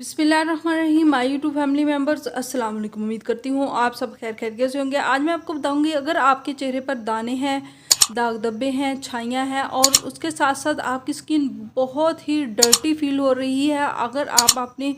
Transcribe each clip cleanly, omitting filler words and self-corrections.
बिस्मिल्लाहिर्रहमानिर्रहीम। My YouTube family members, अस्सलाम वालेकुम। उम्मीद करती हूँ आप सब खैरियत से होंगे। आज मैं आपको बताऊंगी, अगर आपके चेहरे पर दाने हैं, दाग धब्बे हैं, छाइयाँ हैं और उसके साथ साथ आपकी स्किन बहुत ही डर्टी फील हो रही है, अगर आप अपनी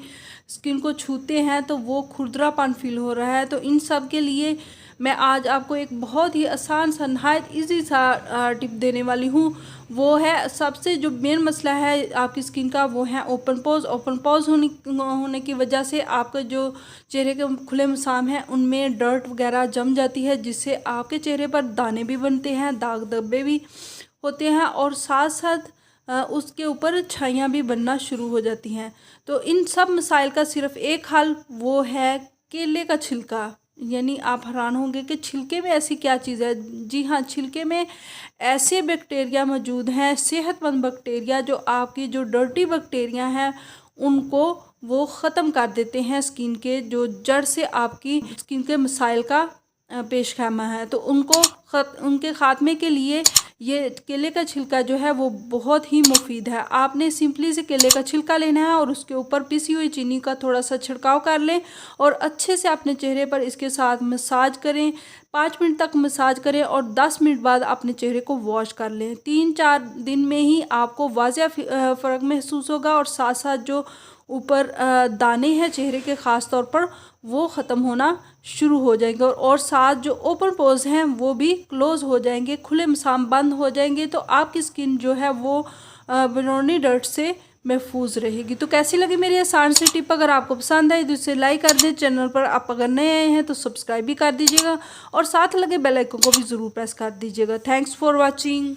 स्किन को छूते हैं तो वो खुरदरापन फील हो रहा है, तो इन सब के लिए मैं आज आपको एक बहुत ही आसान सा नहायत ईजी सा टिप देने वाली हूँ। वो है, सबसे जो मेन मसला है आपकी स्किन का, वो है ओपन पोज। ओपन पोज होने की वजह से आपका जो चेहरे के खुले मसाम हैं उनमें डर्ट वगैरह जम जाती है, जिससे आपके चेहरे पर दाने भी बनते हैं, दाग धब्बे भी होते हैं और साथ साथ उसके ऊपर छाइयाँ भी बनना शुरू हो जाती हैं। तो इन सब मसाइल का सिर्फ एक हल, वो है केले का छिलका। यानी आप हैरान होंगे कि छिलके में ऐसी क्या चीज़ है। जी हाँ, छिलके में ऐसे बैक्टीरिया मौजूद हैं, सेहतमंद बैक्टीरिया, जो आपकी जो डर्टी बैक्टीरिया हैं उनको वो ख़त्म कर देते हैं। स्किन के जो जड़ से आपकी स्किन के मसाइल का पेश खैमा है, तो उनके ख़ात्मे के लिए ये केले का छिलका जो है वो बहुत ही मुफीद है। आपने सिंपली से केले का छिलका लेना है और उसके ऊपर पिसी हुई चीनी का थोड़ा सा छिड़काव कर लें और अच्छे से अपने चेहरे पर इसके साथ मसाज करें। 5 मिनट तक मसाज करें और 10 मिनट बाद अपने चेहरे को वॉश कर लें। 3-4 दिन में ही आपको वाज़िया फ़र्क महसूस होगा और साथ साथ जो ऊपर दाने हैं चेहरे के ख़ास तौर पर, वो ख़त्म होना शुरू हो जाएंगे और साथ जो ओपन पोर्स हैं वो भी क्लोज़ हो जाएंगे, खुले मसाम बंद हो जाएंगे। तो आपकी स्किन जो है वो बनौनी डर्ट से महफूज रहेगी। तो कैसी लगी मेरी आसान सी टिप? अगर आपको पसंद आई तो इसे लाइक कर दें। चैनल पर आप अगर नए आए हैं तो सब्सक्राइब भी कर दीजिएगा और साथ लगे बेल आइकन को भी ज़रूर प्रेस कर दीजिएगा। Thanks for watching.